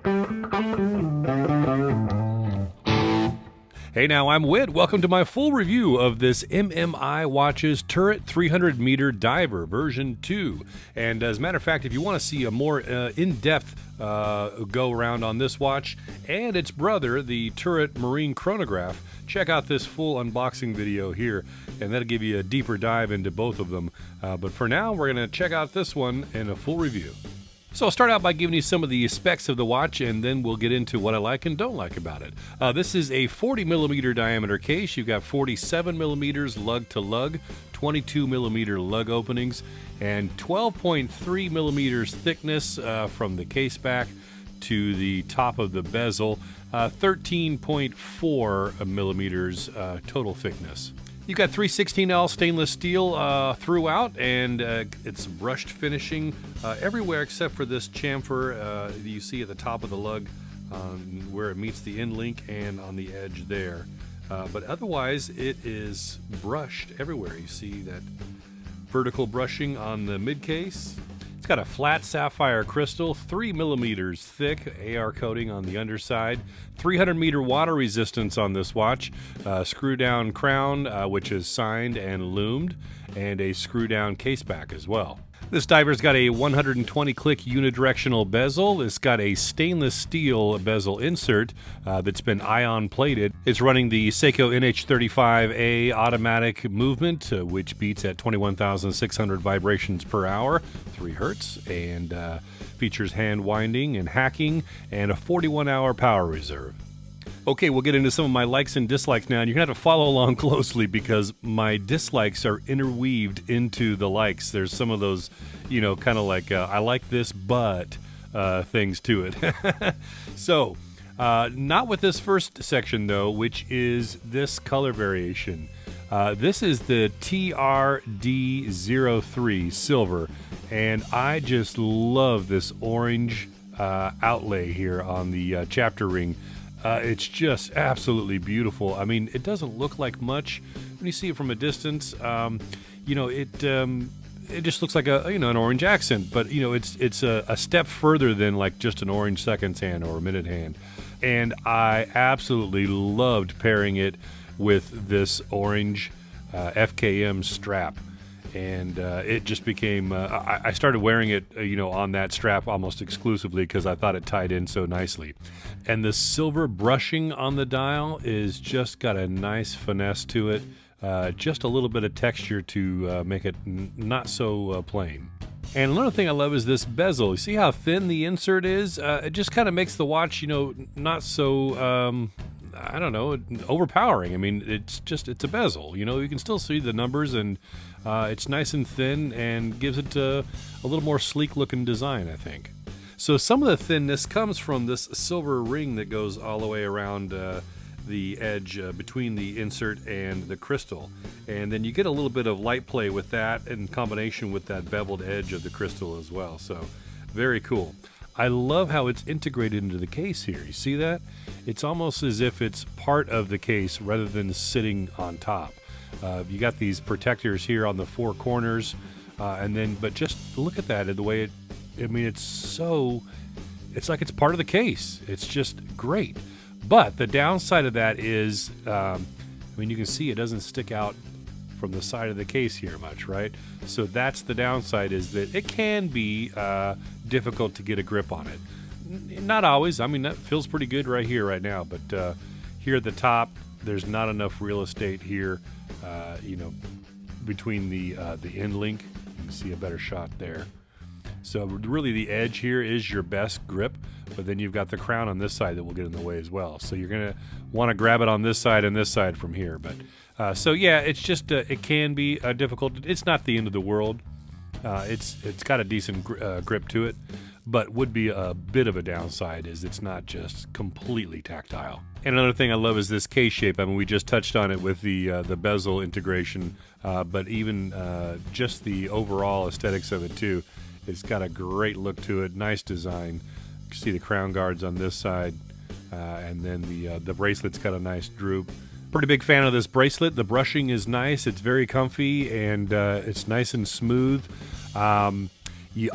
Hey now, I'm Whit. Welcome to my full review of this MMI Watches Turret 300-meter Diver version 2. And as a matter of fact, if you want to see a more in-depth go around on this watch and its brother, the Turret Marine Chronograph, check out this full unboxing video here, and that'll give you a deeper dive into both of them. But for now, we're going to check out this one in a full review. So I'll start out by giving you some of the specs of the watch, and then we'll get into what I like and don't like about it. This is a 40-millimeter diameter case. You've got 47 millimeters lug to lug, 22 millimeter lug openings, and 12.3 millimeters thickness from the case back to the top of the bezel, 13.4 millimeters total thickness. You've got 316L stainless steel throughout, and it's brushed finishing everywhere except for this chamfer that you see at the top of the lug where it meets the end link and on the edge there. But otherwise, it is brushed everywhere. You see that vertical brushing on the mid case. It's got a flat sapphire crystal, 3 millimeters thick, AR coating on the underside, 300-meter water resistance on this watch, screw-down crown, which is signed and loomed, and a screw-down case back as well. This diver's got a 120-click unidirectional bezel. It's got a stainless steel bezel insert that's been ion plated. It's running the Seiko NH35A automatic movement, which beats at 21,600 vibrations per hour, 3 hertz, and features hand winding and hacking, and a 41-hour power reserve. Okay, we'll get into some of my likes and dislikes now, and you're going to have to follow along closely because my dislikes are interweaved into the likes. There's some of those, you know, kind of like, I like this, but things to it. So, not with this first section, though, which is this color variation. This is the TRD03 silver, and I just love this orange outlay here on the chapter ring. It's just absolutely beautiful. I mean, it doesn't look like much when you see it from a distance. You know, it just looks like an orange accent, but you know, it's a step further than like just an orange seconds hand or a minute hand. And I absolutely loved pairing it with this orange FKM strap. And it just became, I started wearing it, on that strap almost exclusively because I thought it tied in so nicely. And the silver brushing on the dial is just got a nice finesse to it, just a little bit of texture to make it not so plain. And another thing I love is this bezel. You see how thin the insert is? It just kind of makes the watch, not so... I don't know, overpowering. I mean, it's a bezel. You can still see the numbers, and it's nice and thin and gives it a little more sleek-looking design, I think. So some of the thinness comes from this silver ring that goes all the way around the edge between the insert and the crystal. And then you get a little bit of light play with that in combination with that beveled edge of the crystal as well. So very cool. I love how it's integrated into the case here. You see that? It's almost as if it's part of the case rather than sitting on top. You got these protectors here on the 4 corners, but just look at that, the way it's like it's part of the case. It's just great. But the downside of that is, you can see it doesn't stick out from the side of the case here much, right? So that's the downside, is that it can be difficult to get a grip on it. Not always. I mean, that feels pretty good right here, right now. But here at the top, there's not enough real estate here, between the end link. You can see a better shot there. So really the edge here is your best grip, but then you've got the crown on this side that will get in the way as well. So you're going to want to grab it on this side and this side from here. But so yeah, it's just it can be difficult. It's not the end of the world. It's got a decent grip to it, but would be a bit of a downside is it's not just completely tactile. And another thing I love is this case shape. I mean, we just touched on it with the bezel integration, but even just the overall aesthetics of it too. It's got a great look to it, nice design. You can see the crown guards on this side, and then the bracelet's got a nice droop. Pretty big fan of this bracelet. The brushing is nice. It's very comfy, and it's nice and smooth.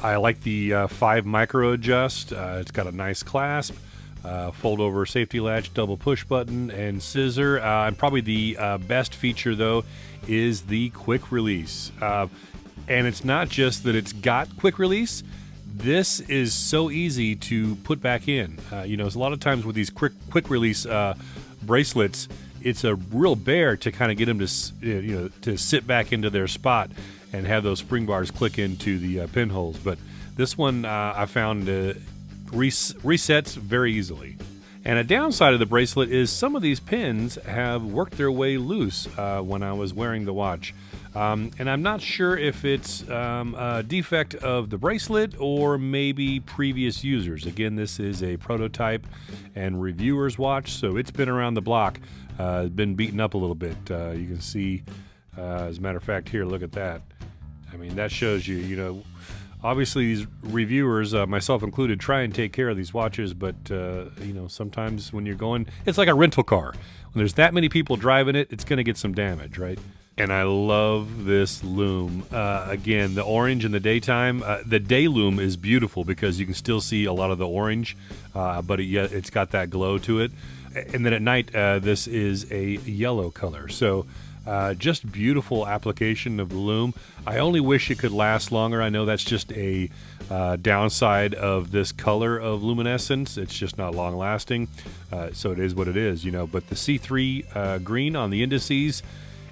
I like the 5 micro adjust. It's got a nice clasp, fold over safety latch, double push button, and scissor. And probably the best feature though is the quick release. And it's not just that it's got quick release. This is so easy to put back in. There's a lot of times with these quick release bracelets, it's a real bear to kind of get them to sit back into their spot and have those spring bars click into the pinholes. But this one I found resets very easily. And a downside of the bracelet is some of these pins have worked their way loose when I was wearing the watch. And I'm not sure if it's a defect of the bracelet or maybe previous users. Again, this is a prototype and reviewer's watch, so it's been around the block. Been beaten up a little bit. You can see, as a matter of fact, here, look at that. I mean, that shows you, obviously these reviewers, myself included, try and take care of these watches, but, sometimes when you're going, it's like a rental car. When there's that many people driving it, it's going to get some damage, right? And I love this lume. Again, the orange in the daytime. The day lume is beautiful because you can still see a lot of the orange, but it's got that glow to it. And then at night, this is a yellow color. So just beautiful application of the lume. I only wish it could last longer. I know that's just a downside of this color of luminescence. It's just not long lasting. So it is what it is, But the C3 green on the indices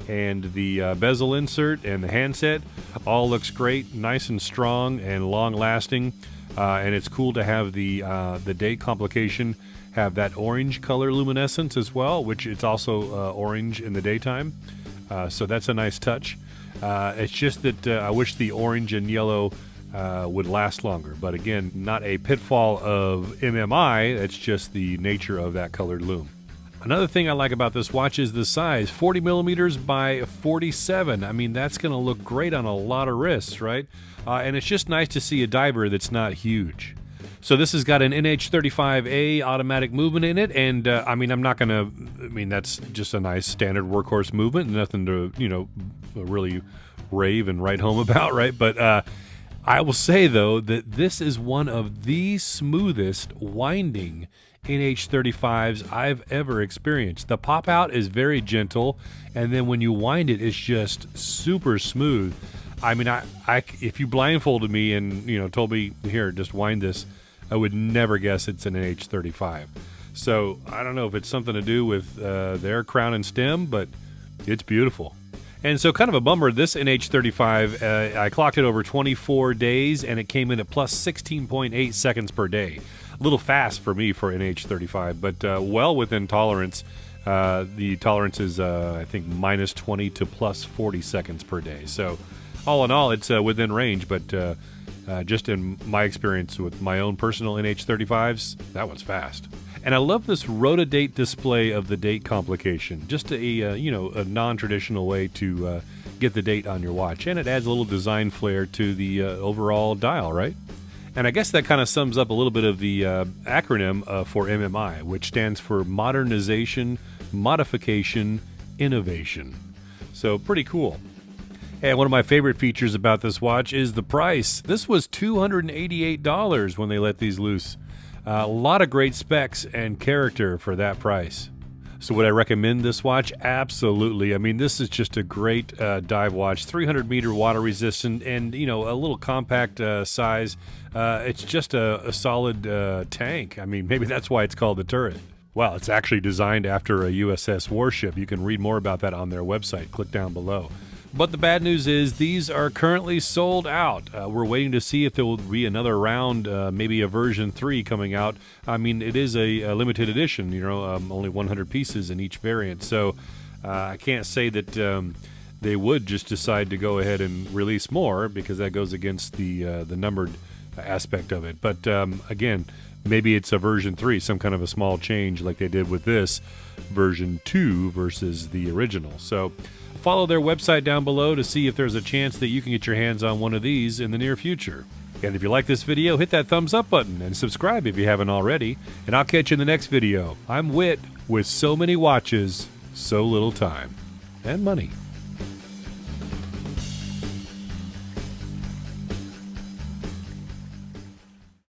and the bezel insert and the handset all looks great, nice and strong and long lasting. And it's cool to have the date complication have that orange color luminescence as well, which it's also orange in the daytime. So that's a nice touch. It's just that I wish the orange and yellow would last longer. But again, not a pitfall of MMI. It's just the nature of that colored lume. Another thing I like about this watch is the size, 40 millimeters by 47. I mean, that's going to look great on a lot of wrists, right? And it's just nice to see a diver that's not huge. So this has got an NH35A automatic movement in it, and that's just a nice standard workhorse movement, nothing to, really rave and write home about, right? But I will say, though, that this is one of the smoothest winding NH35s I've ever experienced. The pop out is very gentle, and then when you wind it, it's just super smooth. I mean, I if you blindfolded me and told me, here, just wind this, I would never guess it's an NH35. So I don't know if it's something to do with their crown and stem, but it's beautiful. And so kind of a bummer, this NH35, I clocked it over 24 days, and it came in at plus 16.8 seconds per day. A little fast for me for NH35, but well within tolerance. The tolerance is, I think, minus 20 to plus 40 seconds per day. So all in all, it's within range, but just in my experience with my own personal NH35s, that one's fast. And I love this rotodate display of the date complication. Just a non-traditional way to get the date on your watch, and it adds a little design flair to the overall dial, right? And I guess that kind of sums up a little bit of the acronym for MMI, which stands for Modernization, Modification, Innovation. So pretty cool. And one of my favorite features about this watch is the price. This was $288 when they let these loose. A lot of great specs and character for that price. So would I recommend this watch? Absolutely. I mean, this is just a great dive watch, 300-meter water resistant, and a little compact size. It's just a solid tank. I mean, maybe that's why it's called the turret. Well, it's actually designed after a USS warship. You can read more about that on their website. Click down below. But the bad news is these are currently sold out. We're waiting to see if there will be another round, maybe a version 3 coming out. I mean, it is a limited edition, only 100 pieces in each variant. So I can't say that they would just decide to go ahead and release more, because that goes against the numbered aspect of it. But again, maybe it's a version 3, some kind of a small change like they did with this version 2 versus the original. So follow their website down below to see if there's a chance that you can get your hands on one of these in the near future. And if you like this video, hit that thumbs up button and subscribe if you haven't already. And I'll catch you in the next video. I'm Whit, with so many watches, so little time and money.